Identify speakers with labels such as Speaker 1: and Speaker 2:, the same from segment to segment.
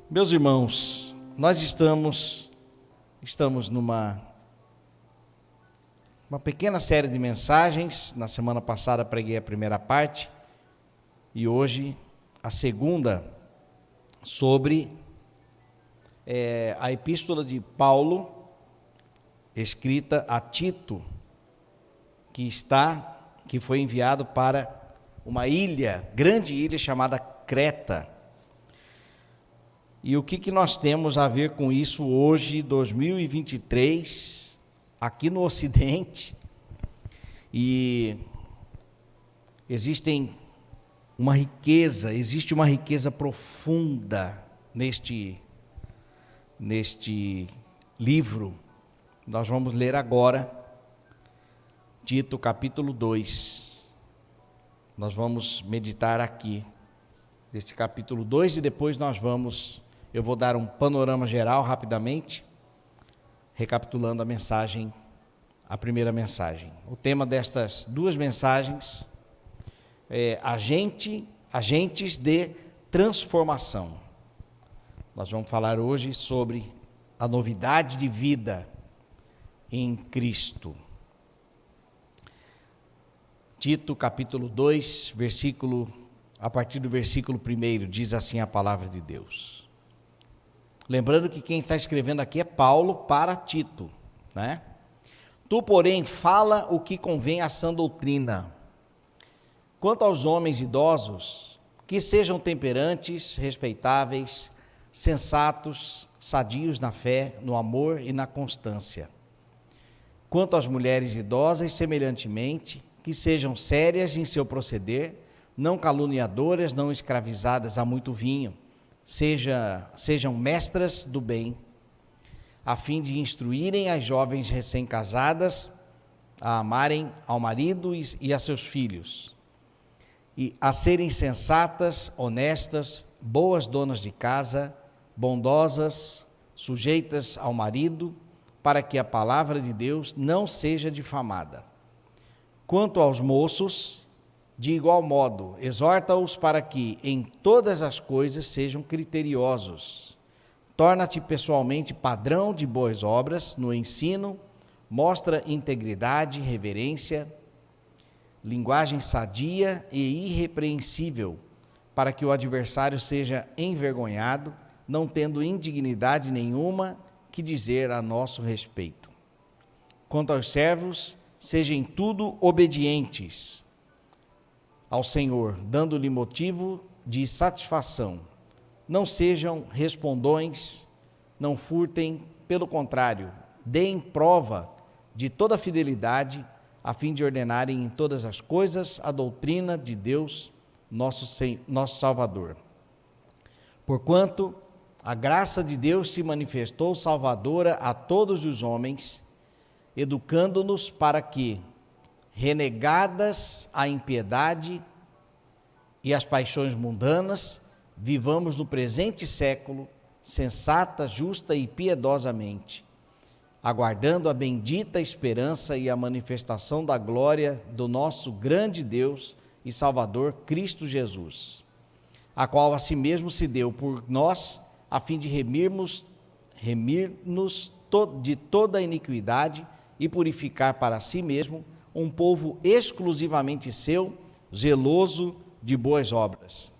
Speaker 1: Meus irmãos, nós estamos numa pequena série de mensagens. Na semana passada preguei a primeira parte e hoje a segunda, sobre a epístola de Paulo, escrita a Tito, que foi enviado para uma grande ilha chamada Creta. E o que nós temos a ver com isso hoje, 2023, aqui no Ocidente? E existe uma riqueza profunda neste livro. Nós vamos ler agora Tito capítulo 2. Nós vamos meditar aqui neste capítulo 2 e depois eu vou dar um panorama geral rapidamente, recapitulando a primeira mensagem. O tema destas duas mensagens é agentes de transformação. Nós vamos falar hoje sobre a novidade de vida em Cristo. Tito capítulo 2, a partir do versículo 1, diz assim a palavra de Deus. Lembrando que quem está escrevendo aqui é Paulo para Tito, né? Tu, porém, fala o que convém à sã doutrina. Quanto aos homens idosos, que sejam temperantes, respeitáveis, sensatos, sadios na fé, no amor e na constância. Quanto às mulheres idosas, semelhantemente, que sejam sérias em seu proceder, não caluniadoras, não escravizadas a muito vinho, sejam mestras do bem, a fim de instruírem as jovens recém-casadas a amarem ao marido e a seus filhos, e a serem sensatas, honestas, boas donas de casa, bondosas, sujeitas ao marido, para que a palavra de Deus não seja difamada. Quanto aos moços, de igual modo, exorta-os para que em todas as coisas sejam criteriosos. Torna-te pessoalmente padrão de boas obras no ensino, mostra integridade, reverência, linguagem sadia e irrepreensível, para que o adversário seja envergonhado, não tendo indignidade nenhuma que dizer a nosso respeito. Quanto aos servos, sejam em tudo obedientes ao Senhor, dando-lhe motivo de satisfação. Não sejam respondões, não furtem, pelo contrário, deem prova de toda fidelidade, a fim de ordenarem em todas as coisas a doutrina de Deus, nosso Salvador. Porquanto a graça de Deus se manifestou salvadora a todos os homens, educando-nos para que, renegadas a impiedade e as paixões mundanas, vivamos no presente século, sensata, justa e piedosamente, aguardando a bendita esperança e a manifestação da glória do nosso grande Deus e Salvador, Cristo Jesus, a qual a si mesmo se deu por nós, a fim de remir-nos de toda a iniquidade e purificar para si mesmo um povo exclusivamente seu, zeloso de boas obras.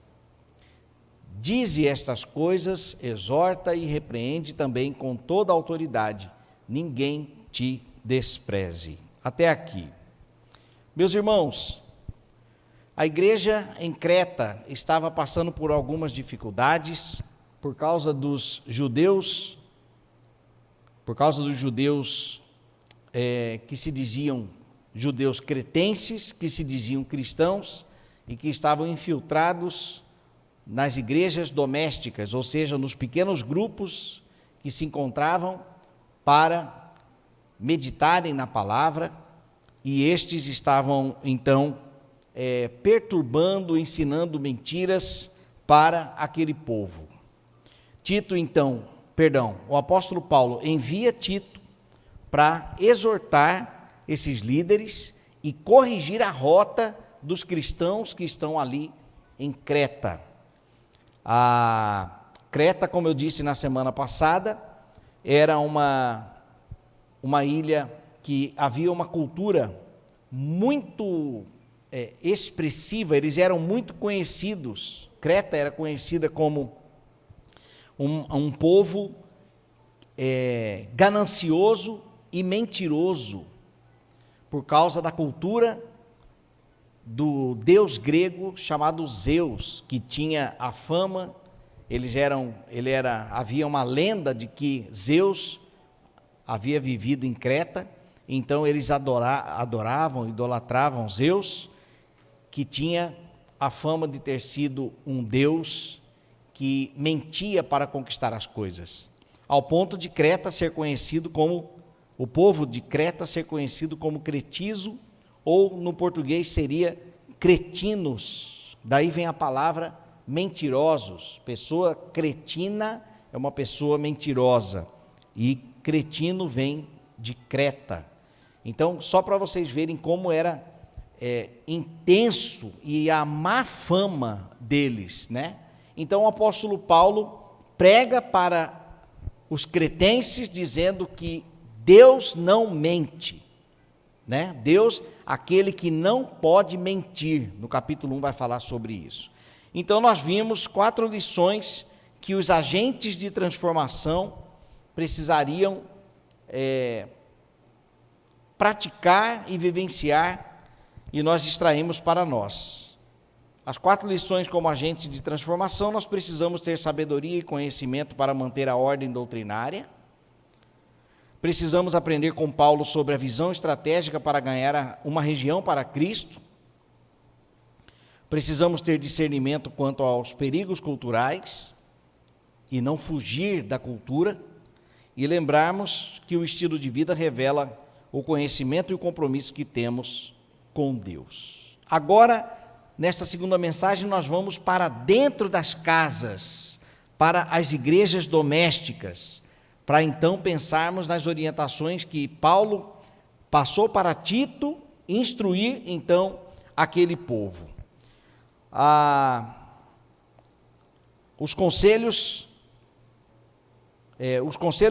Speaker 1: Dize estas coisas, exorta e repreende também com toda a autoridade. Ninguém te despreze. Até aqui. Meus irmãos, a igreja em Creta estava passando por algumas dificuldades por causa dos judeus que se diziam judeus cretenses, que se diziam cristãos e que estavam infiltrados nas igrejas domésticas, ou seja, nos pequenos grupos que se encontravam para meditarem na palavra, e estes estavam então ensinando mentiras para aquele povo. O apóstolo Paulo envia Tito para exortar esses líderes e corrigir a rota dos cristãos que estão ali em Creta. A Creta, como eu disse na semana passada, era uma ilha que havia uma cultura muito expressiva, eles eram muito conhecidos. Creta era conhecida como um povo ganancioso e mentiroso, por causa da cultura do deus grego chamado Zeus, que tinha a fama, havia uma lenda de que Zeus havia vivido em Creta, então eles adoravam, idolatravam Zeus, que tinha a fama de ter sido um deus que mentia para conquistar as coisas, ao ponto de Creta ser conhecido como, o povo de Creta ser conhecido como cretizo, ou no português seria cretinos, daí vem a palavra mentirosos. Pessoa cretina é uma pessoa mentirosa, e cretino vem de Creta. Então, só para vocês verem como era intenso e a má fama deles, né? Então o apóstolo Paulo prega para os cretenses dizendo que Deus não mente, né? Deus, aquele que não pode mentir. No capítulo 1 vai falar sobre isso. Então nós vimos 4 lições que os agentes de transformação precisariam praticar e vivenciar, e nós extraímos para nós. As 4 lições como agente de transformação: nós precisamos ter sabedoria e conhecimento para manter a ordem doutrinária. Precisamos aprender com Paulo sobre a visão estratégica para ganhar uma região para Cristo. Precisamos ter discernimento quanto aos perigos culturais e não fugir da cultura. E lembrarmos que o estilo de vida revela o conhecimento e o compromisso que temos com Deus. Agora, nesta segunda mensagem, nós vamos para dentro das casas, para as igrejas domésticas, para então pensarmos nas orientações que Paulo passou para Tito, instruir então aquele povo. Os conselhos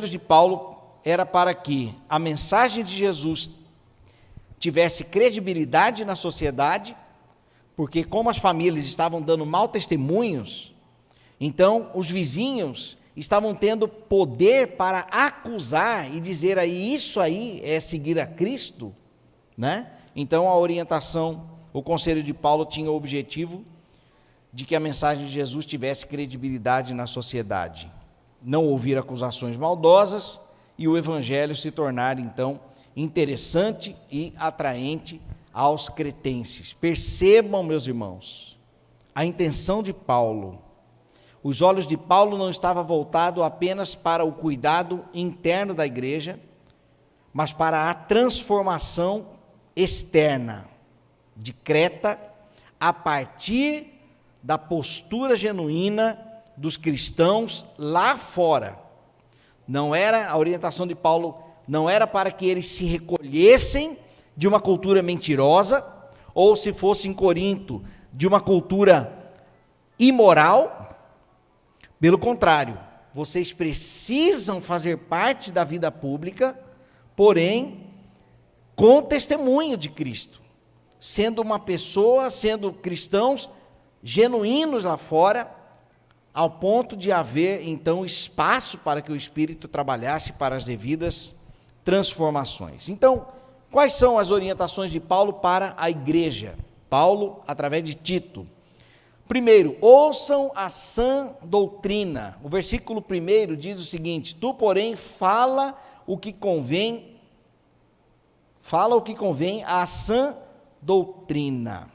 Speaker 1: de Paulo era para que a mensagem de Jesus tivesse credibilidade na sociedade, porque como as famílias estavam dando mau testemunhos, então os vizinhos estavam tendo poder para acusar e dizer aí, isso aí é seguir a Cristo, né? Então a orientação, o conselho de Paulo tinha o objetivo de que a mensagem de Jesus tivesse credibilidade na sociedade, não ouvir acusações maldosas e o evangelho se tornar então interessante e atraente aos cretenses. Percebam, meus irmãos, a intenção de Paulo. Os olhos de Paulo não estavam voltados apenas para o cuidado interno da igreja, mas para a transformação externa de Creta, a partir da postura genuína dos cristãos lá fora. Não era, a orientação de Paulo não era para que eles se recolhessem de uma cultura mentirosa, ou se fosse em Corinto, de uma cultura imoral. Pelo contrário, vocês precisam fazer parte da vida pública, porém, com testemunho de Cristo, sendo uma pessoa, sendo cristãos genuínos lá fora, ao ponto de haver, então, espaço para que o Espírito trabalhasse para as devidas transformações. Então, quais são as orientações de Paulo para a igreja? Paulo, através de Tito. Primeiro, ouçam a sã doutrina. O versículo 1 diz o seguinte: tu, porém, fala o que convém à sã doutrina.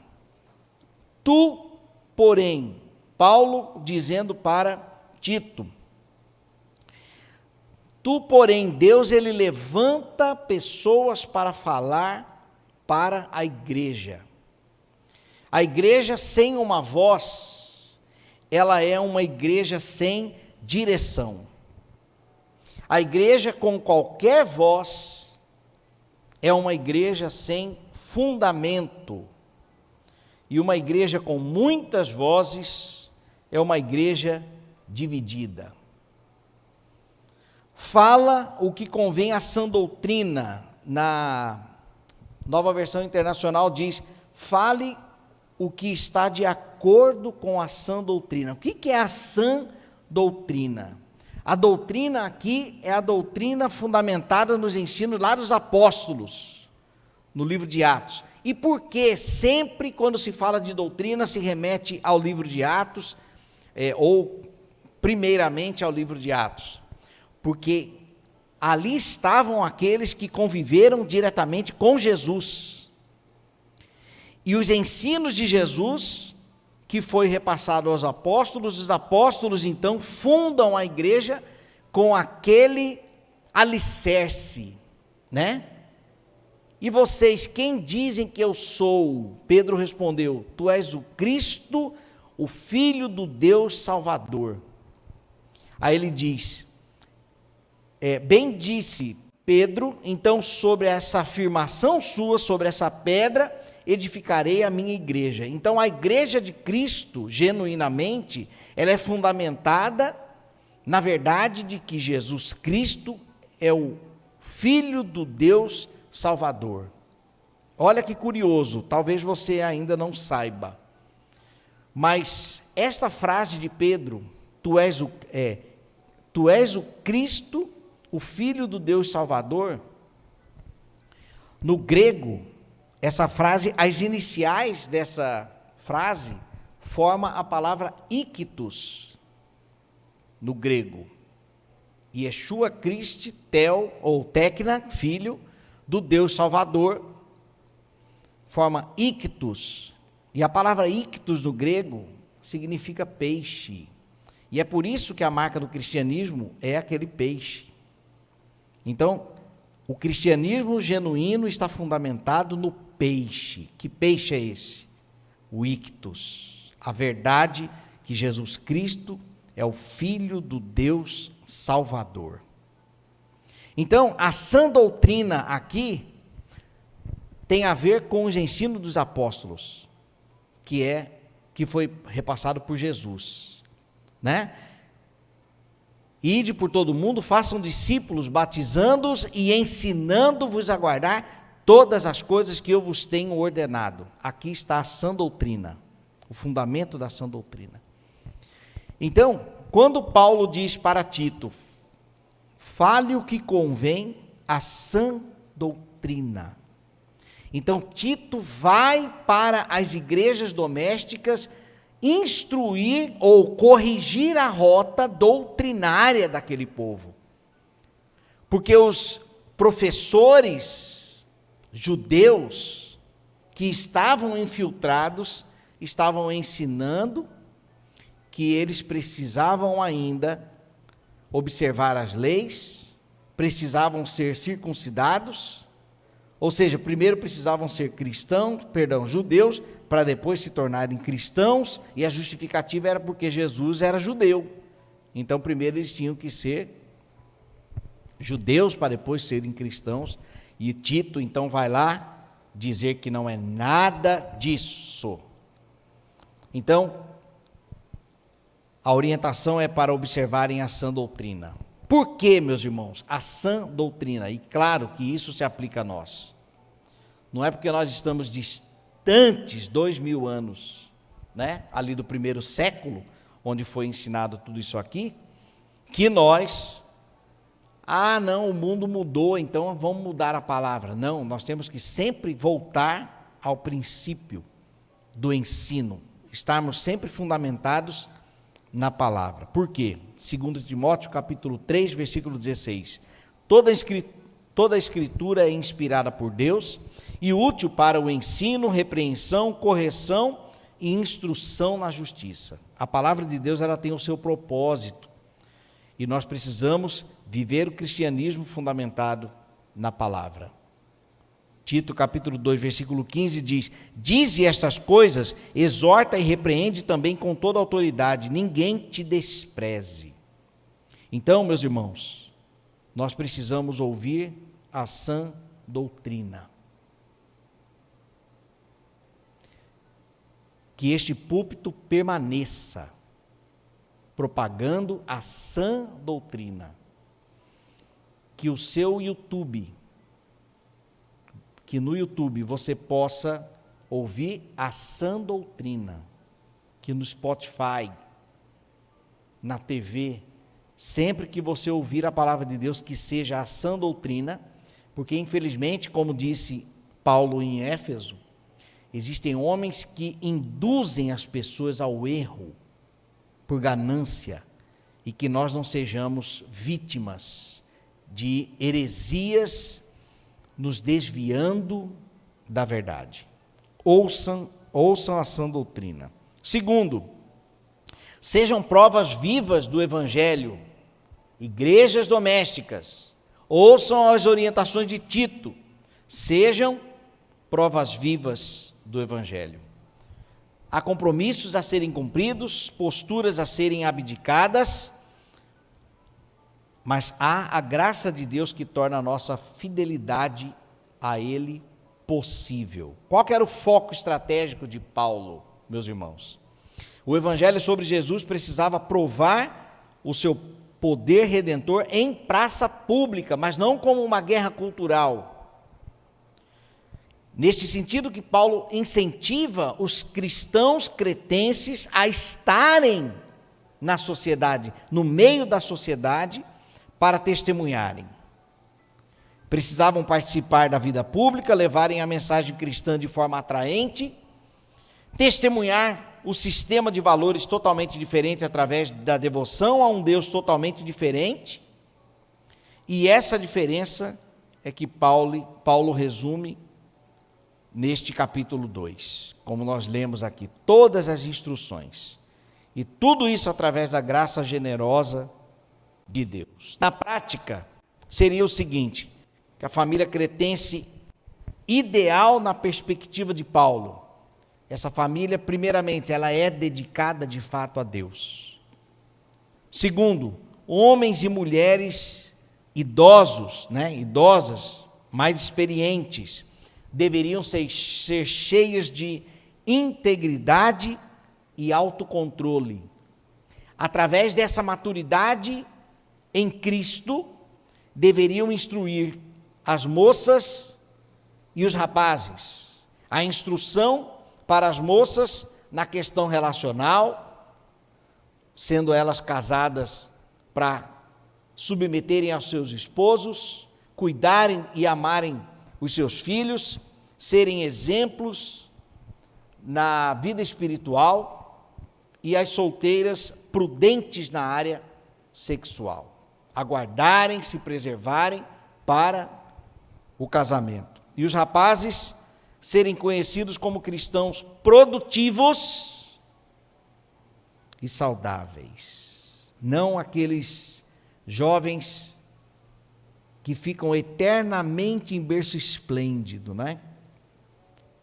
Speaker 1: Tu, porém, Paulo dizendo para Tito, tu, porém, Deus, ele levanta pessoas para falar para a igreja. A igreja sem uma voz, ela é uma igreja sem direção. A igreja com qualquer voz é uma igreja sem fundamento. E uma igreja com muitas vozes é uma igreja dividida. Fala o que convém à sã doutrina. Na Nova Versão Internacional diz: fale o que está de acordo com a sã doutrina. O que é a sã doutrina? A doutrina aqui é a doutrina fundamentada nos ensinos lá dos apóstolos, no livro de Atos. E por que sempre quando se fala de doutrina se remete ao livro de Atos, ou primeiramente ao livro de Atos? Porque ali estavam aqueles que conviveram diretamente com Jesus. E os ensinos de Jesus, que foi repassado aos apóstolos, os apóstolos então fundam a igreja com aquele alicerce, né? E vocês, quem dizem que eu sou? Pedro respondeu: tu és o Cristo, o Filho do Deus Salvador. Aí ele diz: bem disse Pedro, então sobre essa afirmação sua, sobre essa pedra, edificarei a minha igreja. Então a igreja de Cristo, genuinamente, ela é fundamentada na verdade de que Jesus Cristo é o Filho do Deus Salvador. Olha que curioso, talvez você ainda não saiba, mas esta frase de Pedro, tu és o Cristo, o Filho do Deus Salvador, no grego, essa frase, as iniciais dessa frase, forma a palavra ictus, no grego. Yeshua Christ, tel, ou tecna, filho, do Deus Salvador, forma ictus. E a palavra ictus no grego significa peixe. E é por isso que a marca do cristianismo é aquele peixe. Então, o cristianismo genuíno está fundamentado no peixe. Que peixe é esse? O ictus. A verdade que Jesus Cristo é o Filho do Deus Salvador. Então, a sã doutrina aqui tem a ver com os ensinos dos apóstolos, que foi repassado por Jesus, né? Ide por todo o mundo, façam discípulos, batizando-os e ensinando-vos a guardar todas as coisas que eu vos tenho ordenado. Aqui está a sã doutrina, o fundamento da sã doutrina. Então, quando Paulo diz para Tito, fale o que convém à sã doutrina. Então, Tito vai para as igrejas domésticas instruir ou corrigir a rota doutrinária daquele povo. Porque os professores judeus que estavam infiltrados estavam ensinando que eles precisavam ainda observar as leis, precisavam ser circuncidados, ou seja, primeiro precisavam ser judeus, para depois se tornarem cristãos, e a justificativa era porque Jesus era judeu. Então, primeiro eles tinham que ser judeus para depois serem cristãos, e Tito então vai lá dizer que não é nada disso. Então, a orientação é para observarem a sã doutrina. Por que, meus irmãos? A sã doutrina, e claro que isso se aplica a nós. Não é porque nós estamos distantes 2000 anos, né, ali do primeiro século, onde foi ensinado tudo isso aqui, que nós, não, o mundo mudou, então vamos mudar a palavra. Não, nós temos que sempre voltar ao princípio do ensino, estarmos sempre fundamentados na palavra. Por quê? 2 Timóteo capítulo 3, versículo 16. Toda a escritura é inspirada por Deus e útil para o ensino, repreensão, correção e instrução na justiça. A palavra de Deus, ela tem o seu propósito. E nós precisamos viver o cristianismo fundamentado na palavra. Tito capítulo 2, versículo 15 diz: dize estas coisas, exorta e repreende também com toda autoridade, ninguém te despreze. Então, meus irmãos, nós precisamos ouvir a sã doutrina. Que este púlpito permaneça, propagando a sã doutrina. Que o seu YouTube, que no YouTube você possa ouvir a sã doutrina, que no Spotify, na TV, sempre que você ouvir a palavra de Deus, que seja a sã doutrina, porque infelizmente, como disse Paulo em Éfeso, existem homens que induzem as pessoas ao erro por ganância, e que nós não sejamos vítimas de heresias nos desviando da verdade. Ouçam a sã doutrina. Segundo, sejam provas vivas do Evangelho, igrejas domésticas, ouçam as orientações de Tito, sejam provas vivas do Evangelho. Há compromissos a serem cumpridos, posturas a serem abdicadas, mas há a graça de Deus que torna a nossa fidelidade a Ele possível. Qual que era o foco estratégico de Paulo, meus irmãos? O Evangelho sobre Jesus precisava provar o seu poder redentor em praça pública, mas não como uma guerra cultural. Neste sentido que Paulo incentiva os cristãos cretenses a estarem na sociedade, no meio da sociedade, para testemunharem. Precisavam participar da vida pública, levarem a mensagem cristã de forma atraente, testemunhar o sistema de valores totalmente diferente através da devoção a um Deus totalmente diferente. E essa diferença é que Paulo resume neste capítulo 2, como nós lemos aqui, todas as instruções. E tudo isso através da graça generosa de Deus. Na prática, seria o seguinte, que a família cretense ideal na perspectiva de Paulo, essa família, primeiramente, ela é dedicada de fato a Deus. Segundo, homens e mulheres idosos, idosas, mais experientes, deveriam ser cheias de integridade e autocontrole. Através dessa maturidade em Cristo, deveriam instruir as moças e os rapazes. A instrução para as moças na questão relacional, sendo elas casadas para submeterem aos seus esposos, cuidarem e amarem os seus filhos, serem exemplos na vida espiritual, e as solteiras prudentes na área sexual, aguardarem, se preservarem para o casamento. E os rapazes serem conhecidos como cristãos produtivos e saudáveis, não aqueles jovens que ficam eternamente em berço esplêndido,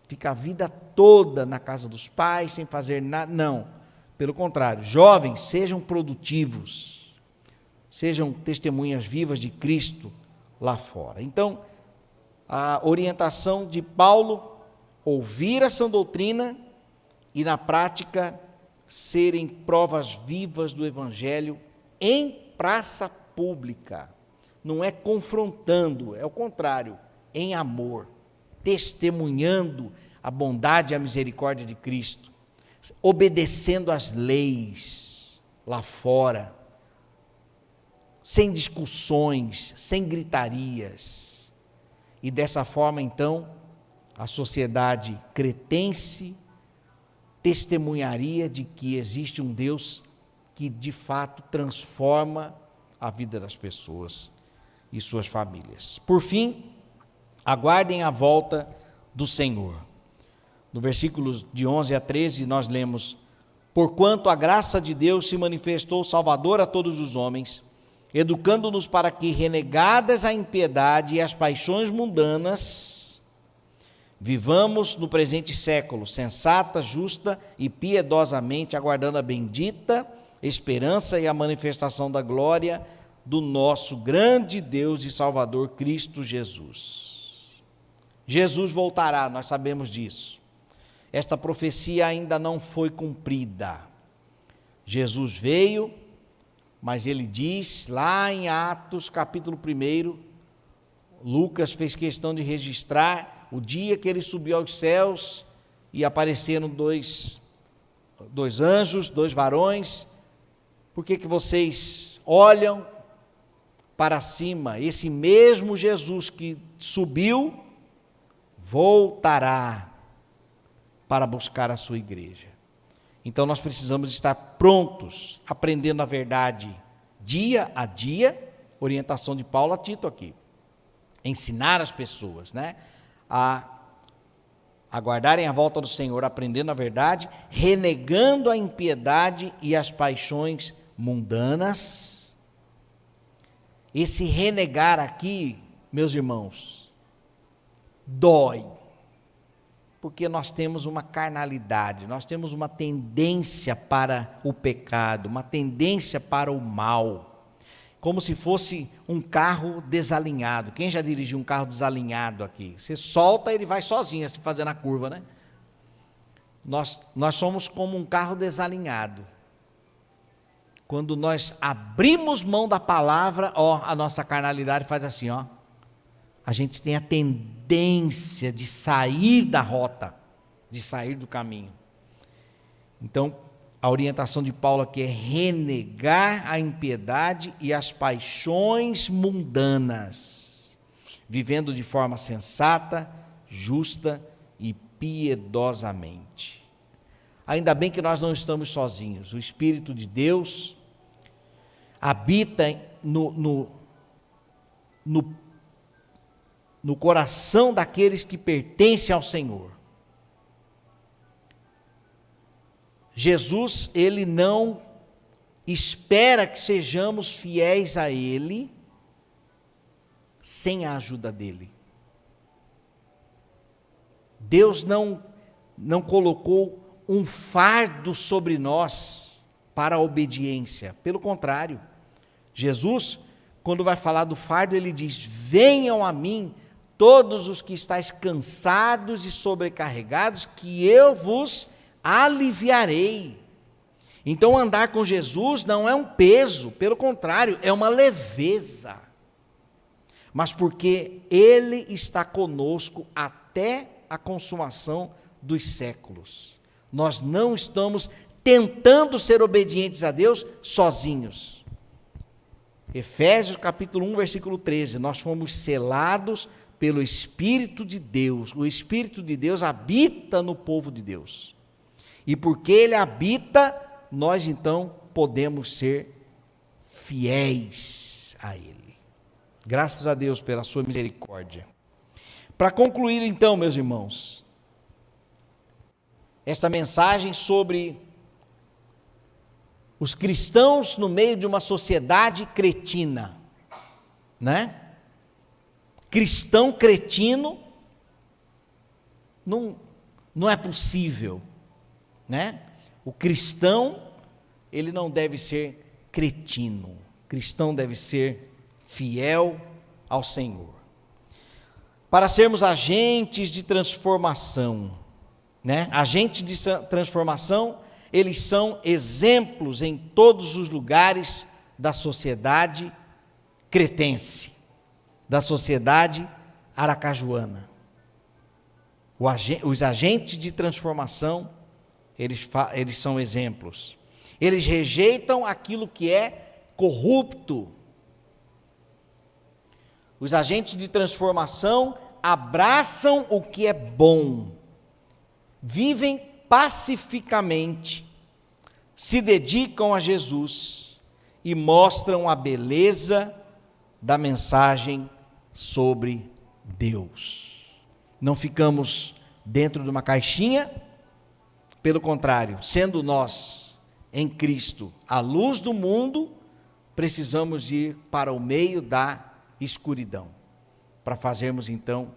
Speaker 1: Fica a vida toda na casa dos pais, sem fazer nada, não. Pelo contrário, jovens, sejam produtivos, sejam testemunhas vivas de Cristo lá fora. Então, a orientação de Paulo, ouvir a sã doutrina e, na prática, serem provas vivas do Evangelho em praça pública. Não é confrontando, é o contrário, em amor, testemunhando a bondade e a misericórdia de Cristo, obedecendo às leis lá fora, sem discussões, sem gritarias. E dessa forma, então, a sociedade cretense testemunharia de que existe um Deus que, de fato, transforma a vida das pessoas e suas famílias. Por fim, aguardem a volta do Senhor. No versículo de 11 a 13, nós lemos: porquanto a graça de Deus se manifestou salvadora a todos os homens, educando-nos para que, renegadas a impiedade e as paixões mundanas, vivamos no presente século, sensata, justa e piedosamente, aguardando a bendita esperança e a manifestação da glória do nosso grande Deus e Salvador Cristo Jesus. Jesus voltará, nós sabemos disso. Esta profecia ainda não foi cumprida. Jesus veio, mas ele diz lá em Atos capítulo 1, Lucas fez questão de registrar o dia que ele subiu aos céus e apareceram dois anjos, dois varões. Por que vocês olham para cima? Esse mesmo Jesus que subiu, voltará para buscar a sua igreja. Então nós precisamos estar prontos, aprendendo a verdade dia a dia, orientação de Paulo a Tito aqui. Ensinar as pessoas, a aguardarem a volta do Senhor, aprendendo a verdade, renegando a impiedade e as paixões mundanas. Esse renegar aqui, meus irmãos, dói, porque nós temos uma carnalidade, nós temos uma tendência para o pecado, uma tendência para o mal, como se fosse um carro desalinhado. Quem já dirigiu um carro desalinhado aqui? Você solta, ele vai sozinho, assim, fazendo a curva, né? Nós somos como um carro desalinhado. Quando nós abrimos mão da palavra, a nossa carnalidade faz assim, a gente tem a tendência de sair da rota, de sair do caminho. Então, a orientação de Paulo aqui é renegar a impiedade e as paixões mundanas, vivendo de forma sensata, justa e piedosamente. Ainda bem que nós não estamos sozinhos. O Espírito de Deus habita no coração daqueles que pertencem ao Senhor. Jesus, ele não espera que sejamos fiéis a Ele sem a ajuda dEle. Deus não colocou um fardo sobre nós para a obediência. Pelo contrário, Jesus, quando vai falar do fardo, ele diz: venham a mim todos os que estáis cansados e sobrecarregados, que eu vos aliviarei. Então andar com Jesus não é um peso, pelo contrário, é uma leveza. Mas porque Ele está conosco até a consumação dos séculos. Nós não estamos tentando ser obedientes a Deus sozinhos. Efésios capítulo 1, versículo 13, nós fomos selados pelo Espírito de Deus. O Espírito de Deus habita no povo de Deus. E porque Ele habita, nós então podemos ser fiéis a Ele. Graças a Deus pela sua misericórdia. Para concluir então, meus irmãos, esta mensagem sobre os cristãos no meio de uma sociedade cretina, Cristão cretino não é possível, O cristão, ele não deve ser cretino. O cristão deve ser fiel ao Senhor. Para sermos agentes de transformação, Agentes de transformação, eles são exemplos em todos os lugares da sociedade cretense, da sociedade aracajuana. Os agentes de transformação, eles são exemplos. Eles rejeitam aquilo que é corrupto. Os agentes de transformação abraçam o que é bom, vivem pacificamente, se dedicam a Jesus e mostram a beleza da mensagem sobre Deus. Não ficamos dentro de uma caixinha, pelo contrário, sendo nós em Cristo a luz do mundo, precisamos ir para o meio da escuridão, para fazermos então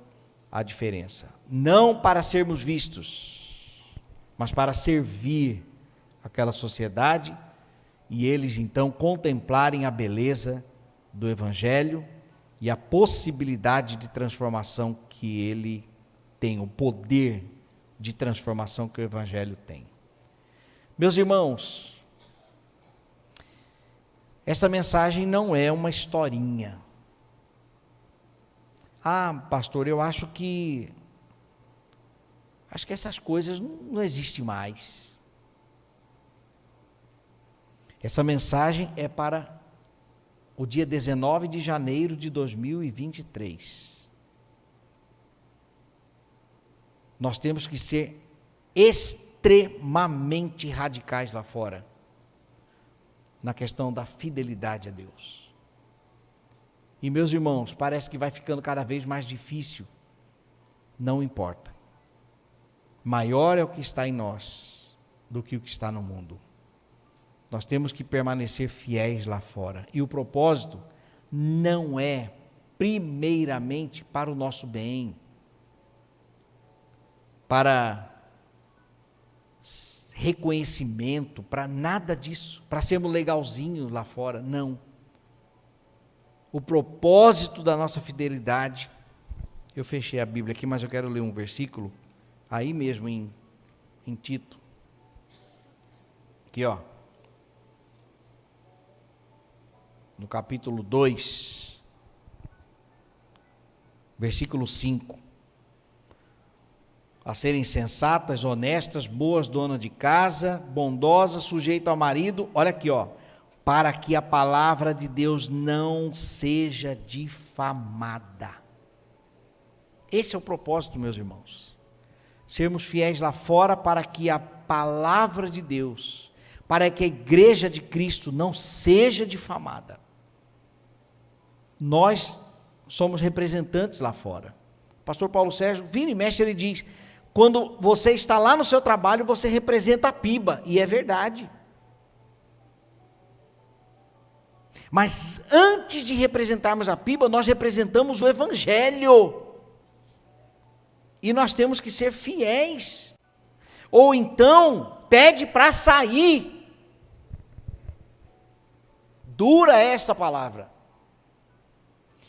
Speaker 1: a diferença. Não para sermos vistos, mas para servir aquela sociedade e eles então contemplarem a beleza do Evangelho e a possibilidade de transformação que ele tem, o poder de transformação que o Evangelho tem. Meus irmãos, Essa mensagem não é uma historinha. Ah, pastor, eu acho que essas coisas não existem mais. Essa mensagem é para o dia 19 de janeiro de 2023. Nós temos que ser extremamente radicais lá fora, na questão da fidelidade a Deus. E, meus irmãos, parece que vai ficando cada vez mais difícil. Não importa. Maior é o que está em nós do que o que está no mundo. Nós temos que permanecer fiéis lá fora. E o propósito não é, primeiramente, para o nosso bem, para reconhecimento, para nada disso, para sermos legalzinhos lá fora, não. O propósito da nossa fidelidade, eu fechei a Bíblia aqui, mas eu quero ler um versículo, aí mesmo em Tito, aqui no capítulo 2, versículo 5, a serem sensatas, honestas, boas donas de casa, bondosas, sujeitas ao marido, olha aqui, para que a palavra de Deus não seja difamada. Esse é o propósito, meus irmãos. Sermos fiéis lá fora para que a palavra de Deus, para que a igreja de Cristo não seja difamada. Nós somos representantes lá fora. O pastor Paulo Sérgio, vira e mexe, ele diz, quando você está lá no seu trabalho, você representa a PIBA, e é verdade. Mas antes de representarmos a PIBA, nós representamos o Evangelho. E nós temos que ser fiéis. Ou então, pede para sair. Dura esta palavra.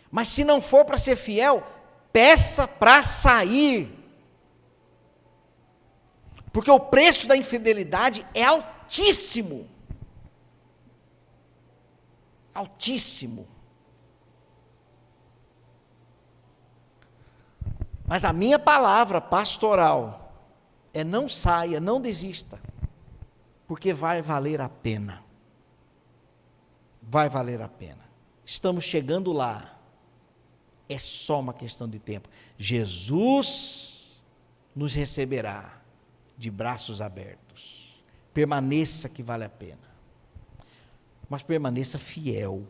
Speaker 1: Mas se não for para ser fiel, peça para sair. Porque o preço da infidelidade é altíssimo. Altíssimo. Mas a minha palavra pastoral é não saia, não desista, porque vai valer a pena. Vai valer a pena. Estamos chegando lá. É só uma questão de tempo. Jesus nos receberá de braços abertos. Permaneça que vale a pena. Mas permaneça fiel.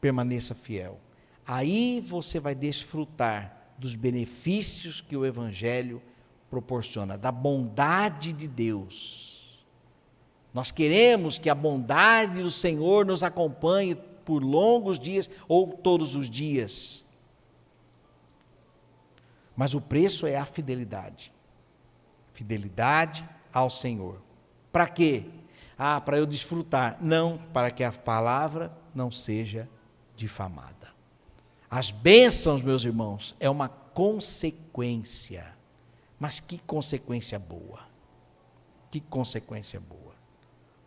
Speaker 1: Permaneça fiel. Aí você vai desfrutar dos benefícios que o Evangelho proporciona, da bondade de Deus. Nós queremos que a bondade do Senhor nos acompanhe por longos dias ou todos os dias. Mas o preço é a fidelidade. Fidelidade ao Senhor. Para quê? Para eu desfrutar. Não, para que a palavra não seja difamada. As bênçãos, meus irmãos, é uma consequência. Mas que consequência boa. Que consequência boa.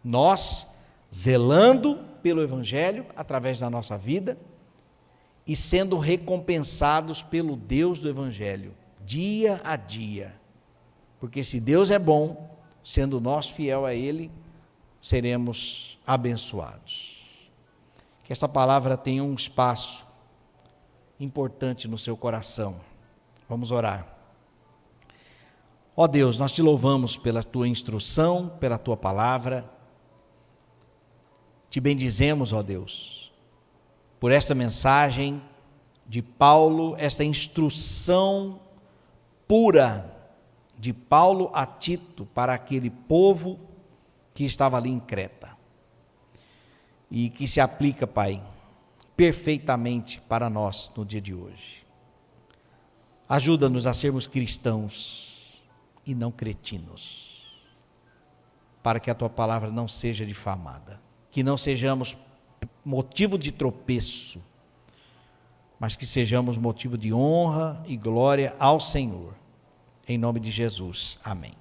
Speaker 1: Nós, zelando pelo Evangelho, através da nossa vida, e sendo recompensados pelo Deus do Evangelho, dia a dia. Porque se Deus é bom, sendo nós fiel a Ele, seremos abençoados. Que esta palavra tenha um espaço importante no seu coração. Vamos orar. Ó Deus, nós te louvamos pela tua instrução, pela tua palavra. Te bendizemos, ó Deus, por esta mensagem de Paulo, esta instrução pura de Paulo a Tito para aquele povo que estava ali em Creta. E que se aplica, Pai, perfeitamente para nós no dia de hoje. Ajuda-nos a sermos cristãos e não cretinos, para que a tua palavra não seja difamada, que não sejamos motivo de tropeço, mas que sejamos motivo de honra e glória ao Senhor. Em nome de Jesus. Amém.